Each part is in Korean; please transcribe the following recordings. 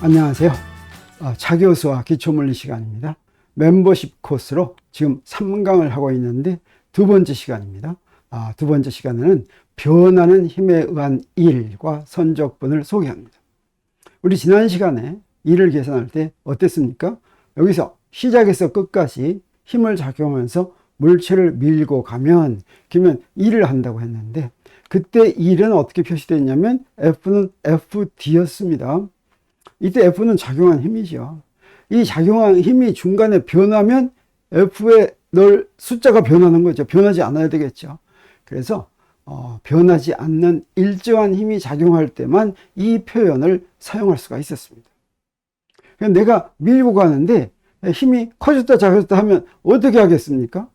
안녕하세요. 차교수와 기초물리 시간입니다. 멤버십 코스로 지금 3강을 하고 있는데 두 번째 시간입니다. 두 번째 시간에는 변하는 힘에 의한 일과 선적분을 소개합니다. 우리 지난 시간에 일을 계산할 때 어땠습니까? 여기서 시작에서 끝까지 힘을 작용하면서 물체를 밀고 가면 그러면 일을 한다고 했는데 그때 일은 어떻게 표시됐냐면 F는 FD였습니다. 이때 F는 작용한 힘이죠. 이 작용한 힘이 중간에 변하면 F에 넣을 숫자가 변하는 거죠. 변하지 않아야 되겠죠. 그래서 변하지 않는 일정한 힘이 작용할 때만 이 표현을 사용할 수가 있었습니다. 내가 밀고 가는데 힘이 커졌다 작아졌다 하면 어떻게 하겠습니까?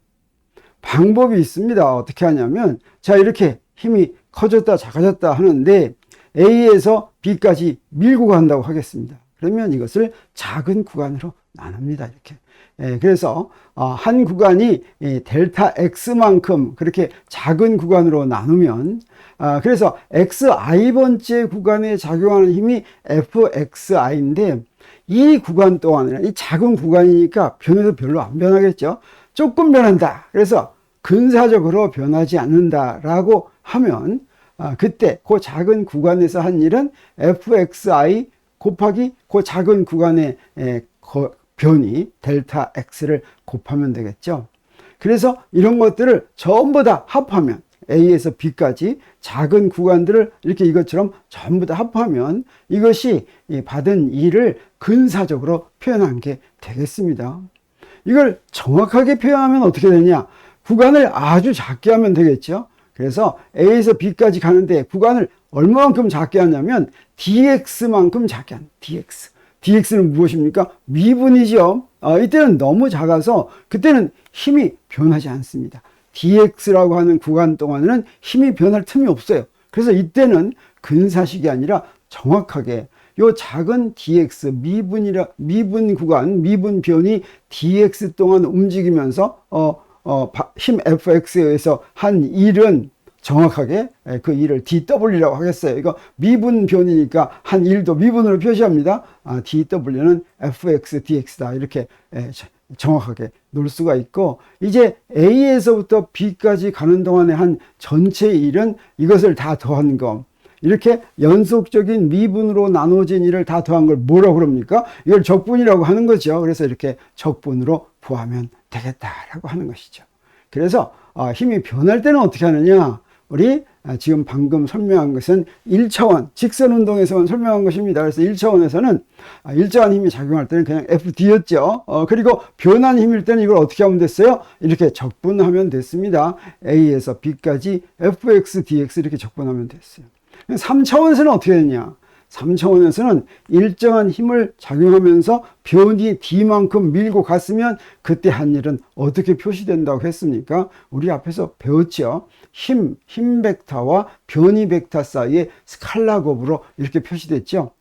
방법이 있습니다. 어떻게 하냐면 자, 이렇게 힘이 커졌다 작아졌다 하는데 A에서 B까지 밀고 간다고 하겠습니다. 그러면 이것을 작은 구간으로 나눕니다. 이렇게. 그래서 한 구간이 델타 X만큼 그렇게 작은 구간으로 나누면 그래서 XI번째 구간에 작용하는 힘이 FXI인데 이 구간 동안에는 이 작은 구간이니까 변해도 별로 안 변하겠죠. 조금 변한다. 그래서 근사적으로 변하지 않는다라고 하면 그때 그 작은 구간에서 한 일은 fxi 곱하기 그 작은 구간의 변이 델타 x를 곱하면 되겠죠. 그래서 이런 것들을 전부 다 합하면 A에서 B까지 작은 구간들을 이렇게 이것처럼 전부 다 합하면 이것이 받은 일을 근사적으로 표현한 게 되겠습니다. 이걸 정확하게 표현하면 어떻게 되냐? 구간을 아주 작게 하면 되겠죠. 그래서 A에서 B까지 가는데 구간을 얼마만큼 작게 하냐면 dx만큼 작게 하는 dx. dx는 무엇입니까? 미분이죠. 이때는 너무 작아서 그때는 힘이 변하지 않습니다. dx라고 하는 구간 동안에는 힘이 변할 틈이 없어요. 그래서 이때는 근사식이 아니라 정확하게 요 작은 dx 미분 구간 미분 변이 dx 동안 움직이면서 힘 fx에 의해서 한 일은 정확하게 그 일을 dw라고 하겠어요. 이거 미분 변이니까 한 일도 미분으로 표시합니다. dw는 fx dx다. 이렇게 정확하게 놓을 수가 있고 이제 A에서부터 B까지 가는 동안에 한 전체 일은 이것을 다 더한 거. 이렇게 연속적인 미분으로 나눠진 일을 다 더한 걸 뭐라고 그럽니까? 이걸 적분이라고 하는 거죠. 그래서 이렇게 적분으로 구하면 되겠다라고 하는 것이죠. 그래서 힘이 변할 때는 어떻게 하느냐? 우리 지금 방금 설명한 것은 1차원 직선운동에서만 설명한 것입니다. 그래서 1차원에서는 일정한 힘이 작용할 때는 그냥 FD였죠. 그리고 변한 힘일 때는 이걸 어떻게 하면 됐어요? 이렇게 적분하면 됐습니다. A에서 B까지 FX, DX 이렇게 적분하면 됐어요. 3차원에서는 어떻게 되냐? 3차원에서는 일정한 힘을 작용하면서 변이 D만큼 밀고 갔으면 그때 한 일은 어떻게 표시된다고 했습니까? 우리 앞에서 배웠죠. 힘 벡터와 변이 벡터 사이에 스칼라 곱으로 이렇게 표시됐죠.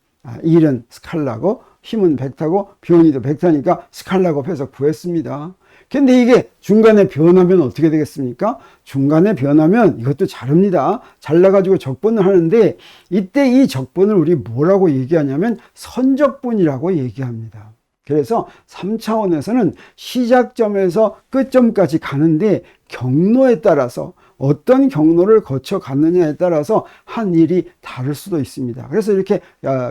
일은 스칼라고 힘은 벡터고 변이도 벡터니까 스칼라 곱해서 구했습니다. 근데 이게 중간에 변하면 어떻게 되겠습니까? 중간에 변하면 이것도 자릅니다. 잘라가지고 적분을 하는데 이때 이 적분을 우리 뭐라고 얘기하냐면 선적분이라고 얘기합니다. 그래서 3차원에서는 시작점에서 끝점까지 가는데 경로에 따라서 어떤 경로를 거쳐 갔느냐에 따라서 한 일이 다를 수도 있습니다. 그래서 이렇게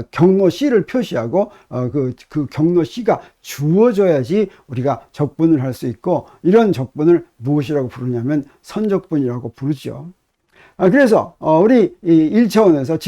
경로 C를 표시하고 그 경로 C가 주어져야지 우리가 적분을 할 수 있고 이런 적분을 무엇이라고 부르냐면 선적분이라고 부르죠. 그래서 우리 1차원에서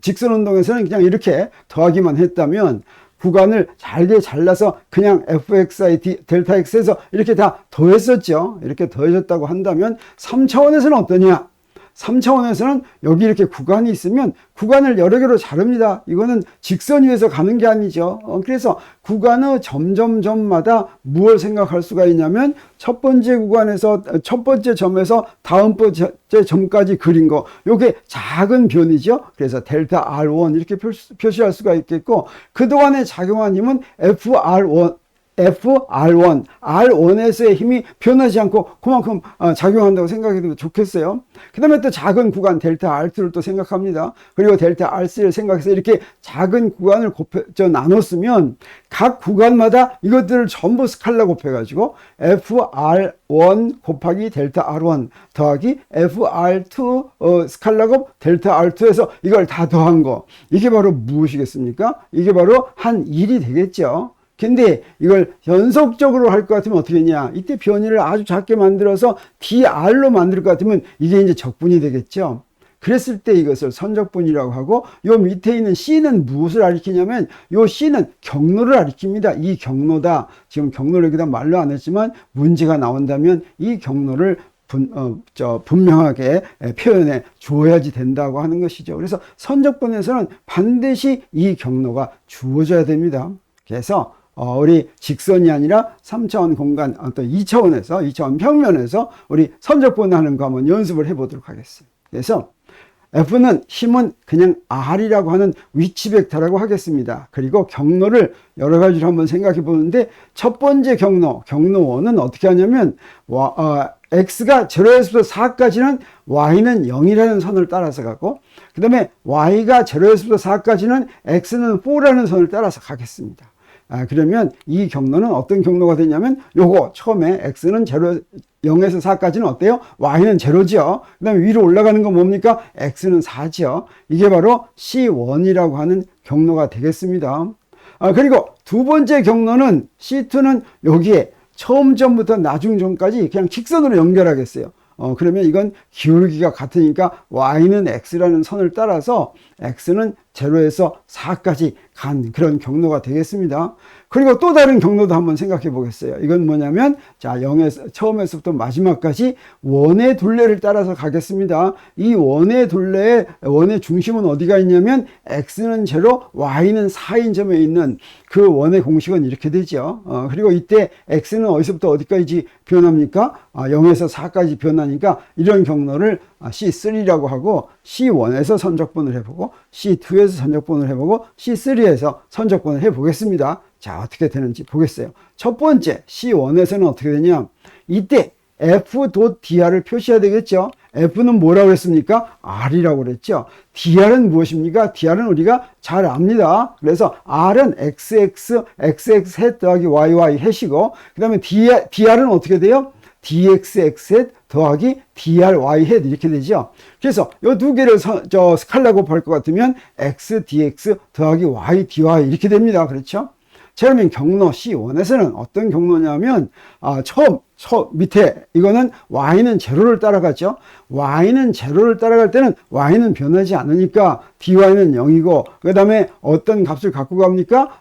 직선운동에서는 그냥 이렇게 더하기만 했다면 구간을 잘게 잘라서 그냥 fxi 델타 x에서 이렇게 다 더했었죠. 이렇게 더해졌다고 한다면 3차원에서는 어떠냐? 3차원에서는 여기 이렇게 구간이 있으면 구간을 여러 개로 자릅니다. 이거는 직선 위에서 가는 게 아니죠. 그래서 구간의 점점점마다 무엇을 생각할 수가 있냐면 첫 번째 구간에서 첫 번째 점에서 다음 번째 점까지 그린 거 요게 작은 변이죠. 그래서 델타 R1 이렇게 표시할 수가 있겠고 그동안에 작용한 힘은 FR1 FR1, R1에서의 힘이 변하지 않고 그만큼 작용한다고 생각해도 좋겠어요. 그 다음에 또 작은 구간 델타 R2를 또 생각합니다. 그리고 델타 R3를 생각해서 이렇게 작은 구간을 나눴으면 각 구간마다 이것들을 전부 스칼라 곱해가지고 FR1 곱하기 델타 R1 더하기 FR2 스칼라 곱 델타 R2에서 이걸 다 더한 거. 이게 바로 무엇이겠습니까? 이게 바로 한 1이 되겠죠. 근데 이걸 연속적으로 할 것 같으면 어떻게 했냐? 이때 변이를 아주 작게 만들어서 DR로 만들 것 같으면 이게 이제 적분이 되겠죠. 그랬을 때 이것을 선적분이라고 하고, 요 밑에 있는 C는 무엇을 가리키냐면, 요 C는 경로를 가리킵니다. 이 경로다. 지금 경로를 여기다 말로 안 했지만 문제가 나온다면 이 경로를 분명하게 표현해 주어야지 된다고 하는 것이죠. 그래서 선적분에서는 반드시 이 경로가 주어져야 됩니다. 그래서 우리 직선이 아니라 3차원 공간, 또 2차원 평면에서 우리 선적분 하는 거 한번 연습을 해보도록 하겠습니다. 그래서 F는 힘은 그냥 R이라고 하는 위치 벡터라고 하겠습니다. 그리고 경로를 여러 가지로 한번 생각해 보는데, 첫 번째 경로 1은 어떻게 하냐면, X가 0에서부터 4까지는 Y는 0이라는 선을 따라서 가고, 그 다음에 Y가 0에서부터 4까지는 X는 4라는 선을 따라서 가겠습니다. 그러면 이 경로는 어떤 경로가 되냐면, 요거 처음에 X는 0에서 4까지는 어때요? Y는 0죠. 그 다음에 위로 올라가는 건 뭡니까? X는 4죠. 이게 바로 C1이라고 하는 경로가 되겠습니다. 그리고 두 번째 경로는 C2는 여기에 처음 점부터 나중 점까지 그냥 직선으로 연결하겠어요. 그러면 이건 기울기가 같으니까 Y는 X라는 선을 따라서 X는 0에서 4까지 간 그런 경로가 되겠습니다. 그리고 또 다른 경로도 한번 생각해 보겠어요. 이건 뭐냐면, 자, 0에서, 처음에서부터 마지막까지 원의 둘레를 따라서 가겠습니다. 이 원의 중심은 어디가 있냐면, X는 0, Y는 4인 점에 있는 그 원의 공식은 이렇게 되죠. 그리고 이때 X는 어디서부터 어디까지 변합니까? 0에서 4까지 변하니까 이런 경로를 C3라고 하고, C1에서 선적분을 해보고, C2에서 선적분을 해보고, C3에서 선적분을 해보겠습니다. 자, 어떻게 되는지 보겠어요. 첫 번째, C1에서는 어떻게 되냐? 이때 F.dr을 표시해야 되겠죠? F는 뭐라고 했습니까? R이라고 그랬죠? dr은 무엇입니까? dr은 우리가 잘 압니다. 그래서 R은 XX hat 더하기 YY hat이고, 그 다음에 dr은 어떻게 돼요? dx hat 더하기 dry hat 이렇게 되죠. 그래서 이 두 개를 스칼라 곱할 것 같으면 x dx 더하기 y dy 이렇게 됩니다. 그렇죠? 자, 그러면 경로 C1에서는 어떤 경로냐면, 처음 밑에 이거는 y는 제로를 따라가죠. y는 제로를 따라갈 때는 y는 변하지 않으니까 dy는 0이고, 그 다음에 어떤 값을 갖고 갑니까?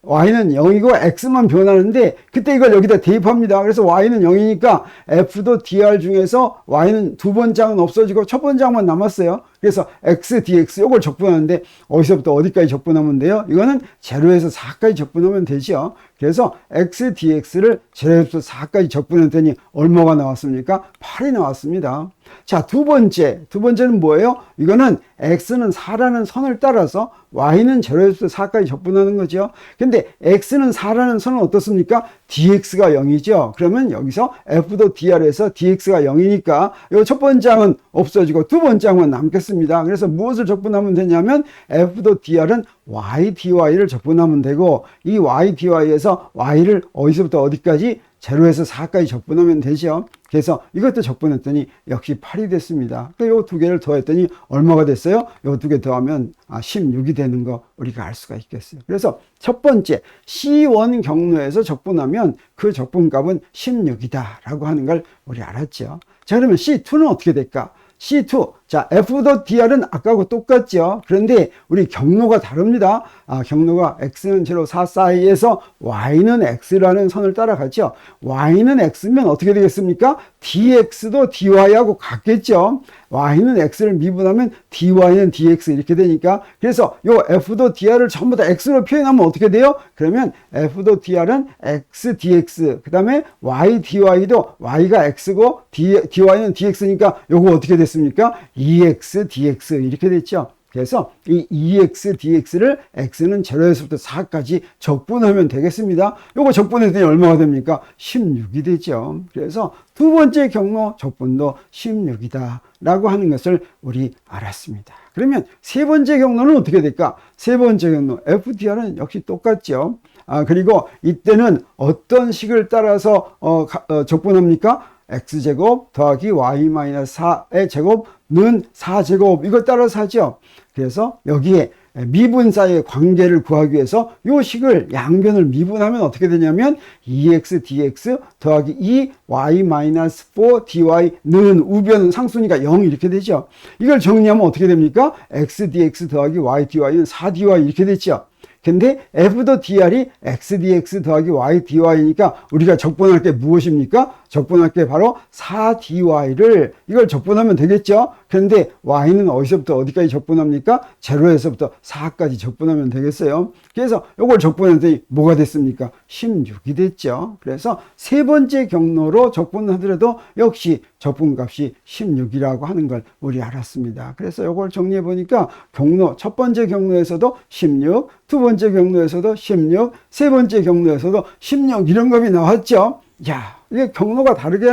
y는 0이고 x만 변하는데, 그때 이걸 여기다 대입합니다. 그래서 y는 0이니까 f도 dr 중에서 y는 두 번장은 없어지고 첫 번장만 남았어요. 그래서 x dx 이걸 적분하는데, 어디서부터 어디까지 적분하면 돼요? 이거는 0에서 4까지 적분하면 되죠. 그래서 x dx를 0에서 4까지 적분했더니 얼마가 나왔습니까? 8이 나왔습니다. 자, 두 번째는 뭐예요? 이거는 x는 4라는 선을 따라서 y는 0에서 4까지 적분하는 거죠. 근데 x는 4라는 선은 어떻습니까? dx가 0이죠. 그러면 여기서 f도 dr에서 dx가 0이니까 이 첫 번장은 없어지고 두 번장만 남겠습니다. 그래서 무엇을 적분하면 되냐면, f도 dr은 y dy를 적분하면 되고, 이 y dy에서 y를 어디서부터 어디까지? 0에서 4까지 적분하면 되죠. 그래서 이것도 적분했더니 역시 8이 됐습니다. 이 두 개를 더했더니 얼마가 됐어요? 이 두 개 더하면 16이 되는 거 우리가 알 수가 있겠어요. 그래서 첫 번째 C1 경로에서 적분하면 그 적분값은 16이다 라고 하는 걸 우리 알았죠. 자, 그러면 C2는 어떻게 될까? C2, 자, F도 dr은 아까하고 똑같죠. 그런데 우리 경로가 다릅니다. 경로가 x는 0, 4 사이에서 y는 x라는 선을 따라가죠. y는 x면 어떻게 되겠습니까? dx도 dy하고 같겠죠. y는 x를 미분하면 dy는 dx 이렇게 되니까, 그래서 요 f도 dr을 전부 다 x로 표현하면 어떻게 돼요? 그러면 f도 dr은 x dx, 그 다음에 y dy도 y가 x고 dy는 dx니까 요거 어떻게 됐습니까? 2x dx 이렇게 됐죠. 그래서 이 EX, DX를 X는 0에서부터 4까지 적분하면 되겠습니다. 요거 적분했더니 얼마가 됩니까? 16이 되죠. 그래서 두 번째 경로 적분도 16이다 라고 하는 것을 우리 알았습니다. 그러면 세 번째 경로는 어떻게 될까? 세 번째 경로 FDR은 역시 똑같죠. 그리고 이때는 어떤 식을 따라서 적분합니까? x제곱 더하기 y-4의 제곱는 4제곱 이걸 따라서 하죠. 그래서 여기에 미분사의 관계를 구하기 위해서 이 식을 양변을 미분하면 어떻게 되냐면 2x dx 더하기 2y-4 dy는 우변은 상수니까 0 이렇게 되죠. 이걸 정리하면 어떻게 됩니까? x dx 더하기 y dy는 4dy 이렇게 되죠. 근데 f도 dr이 x dx 더하기 y dy니까 우리가 적분할 게 무엇입니까? 적분할 게 바로 4dy를 이걸 적분하면 되겠죠. 그런데 y는 어디서부터 어디까지 적분합니까? 0에서부터 4까지 적분하면 되겠어요. 그래서 이걸 적분했더니 뭐가 됐습니까? 16이 됐죠. 그래서 세 번째 경로로 적분하더라도 역시 적분값이 16이라고 하는 걸 우리 알았습니다. 그래서 이걸 정리해 보니까 경로 첫 번째 경로에서도 16, 두 번째 경로에서도 16, 세 번째 경로에서도 16 이런 값이 나왔죠. 야, 이게 경로가 다르게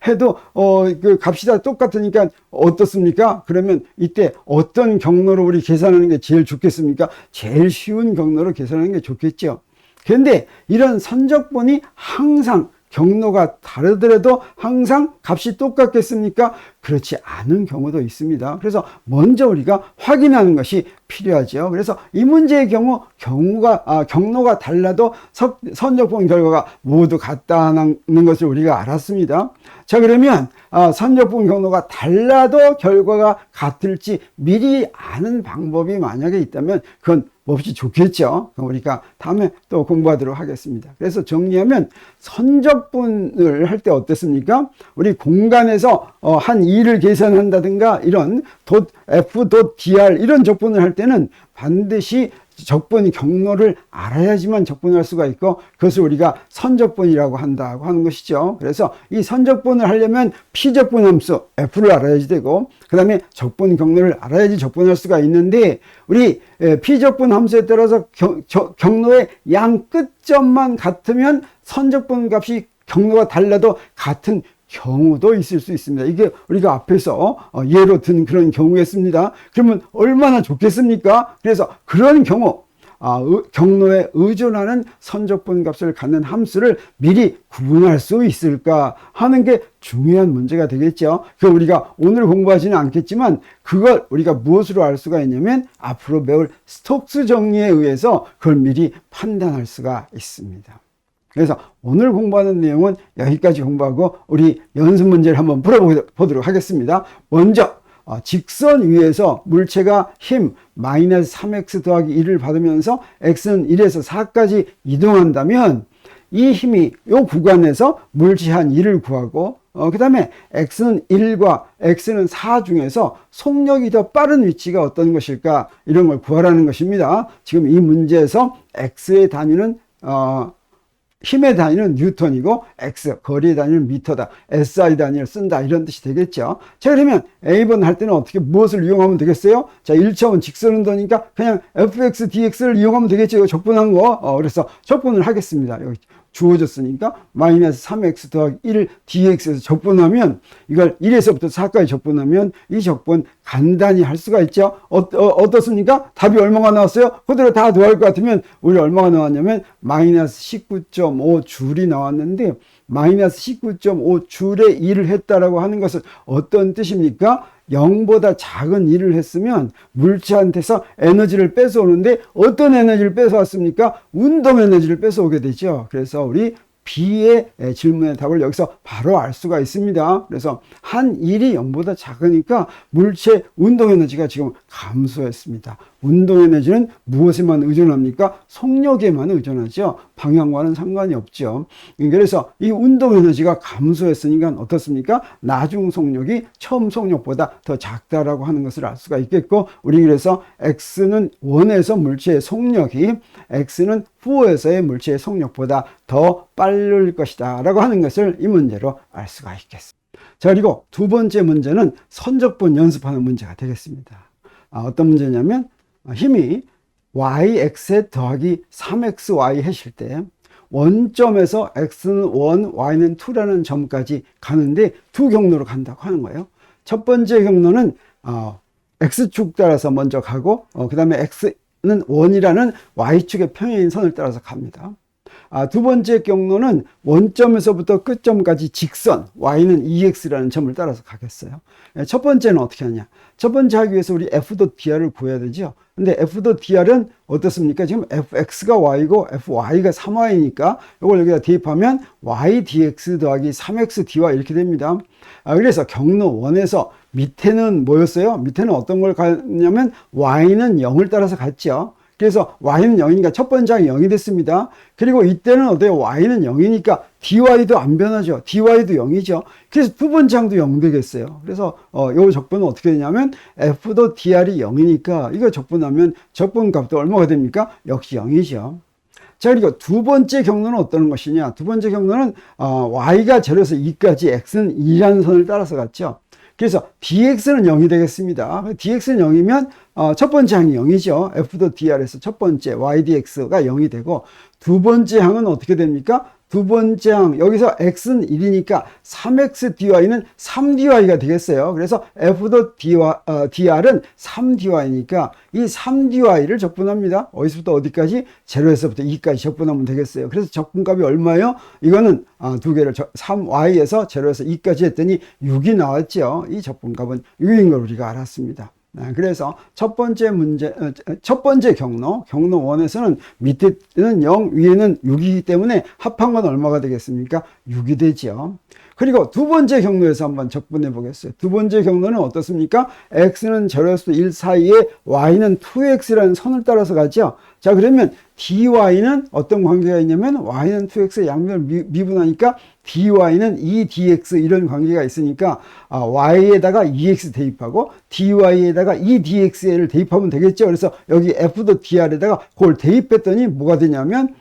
해도 그 값이 다 똑같으니까 어떻습니까? 그러면 이때 어떤 경로로 우리 계산하는 게 제일 좋겠습니까? 제일 쉬운 경로로 계산하는 게 좋겠죠. 그런데 이런 선적분이 항상 경로가 다르더라도 항상 값이 똑같겠습니까? 그렇지 않은 경우도 있습니다. 그래서 먼저 우리가 확인하는 것이 필요하죠. 그래서 이 문제의 경로가 달라도 선적분 결과가 모두 같다는 것을 우리가 알았습니다. 자, 그러면 선적분 경로가 달라도 결과가 같을지 미리 아는 방법이 만약에 있다면 그건 몹시 좋겠죠. 우리가 다음에 또 공부하도록 하겠습니다. 그래서 정리하면 선적분을 할 때 어떻습니까? 우리 공간에서 한 2를 계산한다든가 이런 f.dr 이런 적분을 할 때는 반드시 적분 경로를 알아야지만 적분할 수가 있고 그것을 우리가 선적분이라고 한다고 하는 것이죠. 그래서 이 선적분을 하려면 피적분 함수 f를 알아야지 되고 그 다음에 적분 경로를 알아야지 적분할 수가 있는데 우리 피적분 함수에 따라서 경로의 양 끝점만 같으면 선적분 값이 경로가 달라도 같은 경우도 있을 수 있습니다. 이게 우리가 앞에서 예로 든 그런 경우였습니다. 그러면 얼마나 좋겠습니까? 그래서 그런 경우 경로에 의존하는 선적분 값을 갖는 함수를 미리 구분할 수 있을까 하는 게 중요한 문제가 되겠죠. 그 우리가 오늘 공부하지는 않겠지만 그걸 우리가 무엇으로 알 수가 있냐면 앞으로 배울 스톡스 정리에 의해서 그걸 미리 판단할 수가 있습니다. 그래서 오늘 공부하는 내용은 여기까지 공부하고 우리 연습 문제를 한번 풀어보도록 하겠습니다. 먼저 직선 위에서 물체가 힘 마이너스 3x 더하기 1을 받으면서 x는 1에서 4까지 이동한다면 이 힘이 이 구간에서 물체 한 1을 구하고 그 다음에 x는 1과 x는 4 중에서 속력이 더 빠른 위치가 어떤 것일까 이런 걸 구하라는 것입니다. 지금 이 문제에서 x의 단위는 힘의 단위는 뉴턴이고 x 거리의 단위는 미터다. SI 단위를 쓴다 이런 뜻이 되겠죠. 자, 그러면 A번 할 때는 어떻게 무엇을 이용하면 되겠어요? 자, 1차원 직선 운동이니까 그냥 fx dx를 이용하면 되겠죠. 이거 적분한 거. 그래서 적분을 하겠습니다. 여기 주어졌으니까 마이너스 3x 더하기 1 dx에서 적분하면 이걸 1에서부터 4까지 적분하면 이 적분 간단히 할 수가 있죠. 어떻습니까? 답이 얼마가 나왔어요? 그대로 다 더할 것 같으면 우리 얼마가 나왔냐면 마이너스 19.5 줄이 나왔는데 마이너스 19.5 줄의 일을 했다라고 하는 것은 어떤 뜻입니까? 0보다 작은 일을 했으면 물체한테서 에너지를 뺏어오는데 어떤 에너지를 뺏어왔습니까? 운동 에너지를 뺏어오게 되죠. 그래서 우리 B의 질문의 답을 여기서 바로 알 수가 있습니다. 그래서 한 일이 0보다 작으니까 물체 운동 에너지가 지금 감소했습니다. 운동 에너지는 무엇에만 의존합니까? 속력에만 의존하죠. 방향과는 상관이 없죠. 그래서 이 운동 에너지가 감소했으니까 어떻습니까? 나중 속력이 처음 속력보다 더 작다라고 하는 것을 알 수가 있겠고 우리 그래서 X는 1에서 물체의 속력이 X는 4에서의 물체의 속력보다 더 빠를 것이다 라고 하는 것을 이 문제로 알 수가 있겠습니다. 자, 그리고 두 번째 문제는 선적분 연습하는 문제가 되겠습니다. 어떤 문제냐면 힘이 yx에 더하기 3xy 하실 때 원점에서 x는 1, y는 2라는 점까지 가는데 두 경로로 간다고 하는 거예요. 첫 번째 경로는 x축 따라서 먼저 가고 그 다음에 x는 1이라는 y축의 평행인 선을 따라서 갑니다. 두 번째 경로는 원점에서부터 끝점까지 직선 y는 2x라는 점을 따라서 가겠어요. 첫 번째는 어떻게 하냐? 첫 번째 하기 위해서 우리 f.dr을 구해야 되죠. 근데 f.dr은 어떻습니까? 지금 fx가 y고 fy가 3y니까 이걸 여기다 대입하면 y dx 더하기 3x dy 이렇게 됩니다. 그래서 경로 1에서 밑에는 뭐였어요? 밑에는 어떤 걸 가냐면 y는 0을 따라서 갔죠. 그래서 y는 0이니까 첫 번째 항이 0이 됐습니다. 그리고 이때는 어때요? y는 0이니까 dy도 안 변하죠. dy도 0이죠. 그래서 두 번째 항도 0 되겠어요. 그래서 이 적분은 어떻게 되냐면 f.dr이 0이니까 이거 적분하면 적분값도 얼마가 됩니까? 역시 0이죠. 자, 그리고 두 번째 경로는 어떤 것이냐? 두 번째 경로는 y가 0에서 2까지 x는 2라는 선을 따라서 갔죠. 그래서 dx는 0이 되겠습니다. dx는 0이면 첫 번째 항이 0이죠. f.dr에서 첫 번째 y dx가 0이 되고 두 번째 항은 어떻게 됩니까? 두 번째 항 여기서 x는 1이니까 3x dy는 3dy가 되겠어요. 그래서 f.dr은 3dy니까 이 3dy를 적분합니다. 어디서부터 어디까지? 0에서부터 2까지 적분하면 되겠어요. 그래서 적분값이 얼마예요? 이거는 두 개를 3y에서 0에서 2까지 했더니 6이 나왔죠. 이 적분값은 6인 걸 우리가 알았습니다. 그래서 첫 번째 경로 1에서는 밑에는 0, 위에는 6이기 때문에 합한 건 얼마가 되겠습니까? 6이 되죠. 그리고 두 번째 경로에서 한번 적분해 보겠어요. 두 번째 경로는 어떻습니까? x는 0에서 1 사이에 y는 2x라는 선을 따라서 가죠. 자, 그러면 dy는 어떤 관계가 있냐면 y는 2x의 양면을 미분하니까 dy는 2dx 이런 관계가 있으니까 y에다가 2x 대입하고 dy에다가 2dx를 대입하면 되겠죠. 그래서 여기 f.dr에다가 그걸 대입했더니 뭐가 되냐면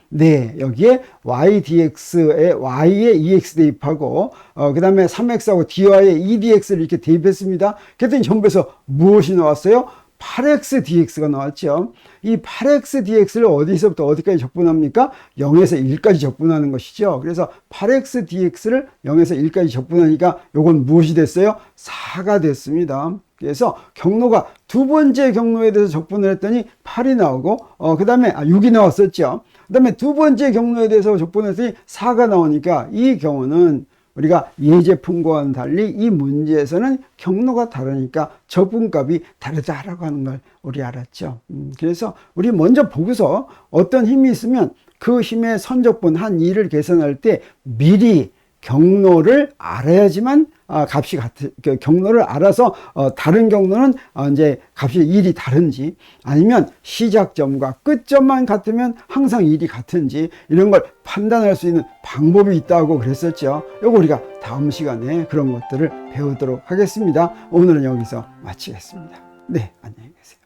여기에 y dx에 y에 2x 대입하고 그 다음에 3x하고 dy에 2dx를 이렇게 대입했습니다. 그랬더니 전부에서 무엇이 나왔어요? 8x dx가 나왔죠. 이 8x dx를 어디서부터 어디까지 적분합니까? 0에서 1까지 적분하는 것이죠. 그래서 8x dx를 0에서 1까지 적분하니까 요건 무엇이 됐어요? 4가 됐습니다. 그래서 경로가 두 번째 경로에 대해서 적분을 했더니 8이 나오고 그 다음에 6이 나왔었죠. 그 다음에 두 번째 경로에 대해서 적분을 했더니 4가 나오니까 이 경우는 우리가 예제품과는 달리 이 문제에서는 경로가 다르니까 적분값이 다르다라고 하는 걸 우리 알았죠. 그래서 우리 먼저 보고서 어떤 힘이 있으면 그 힘의 선적분 한 2를 계산할 때 미리 경로를 알아야지만 값이 경로를 알아서 다른 경로는 이제 값이 일이 다른지 아니면 시작점과 끝점만 같으면 항상 일이 같은지 이런 걸 판단할 수 있는 방법이 있다고 그랬었죠. 이거 우리가 다음 시간에 그런 것들을 배우도록 하겠습니다. 오늘은 여기서 마치겠습니다. 네, 안녕히 계세요.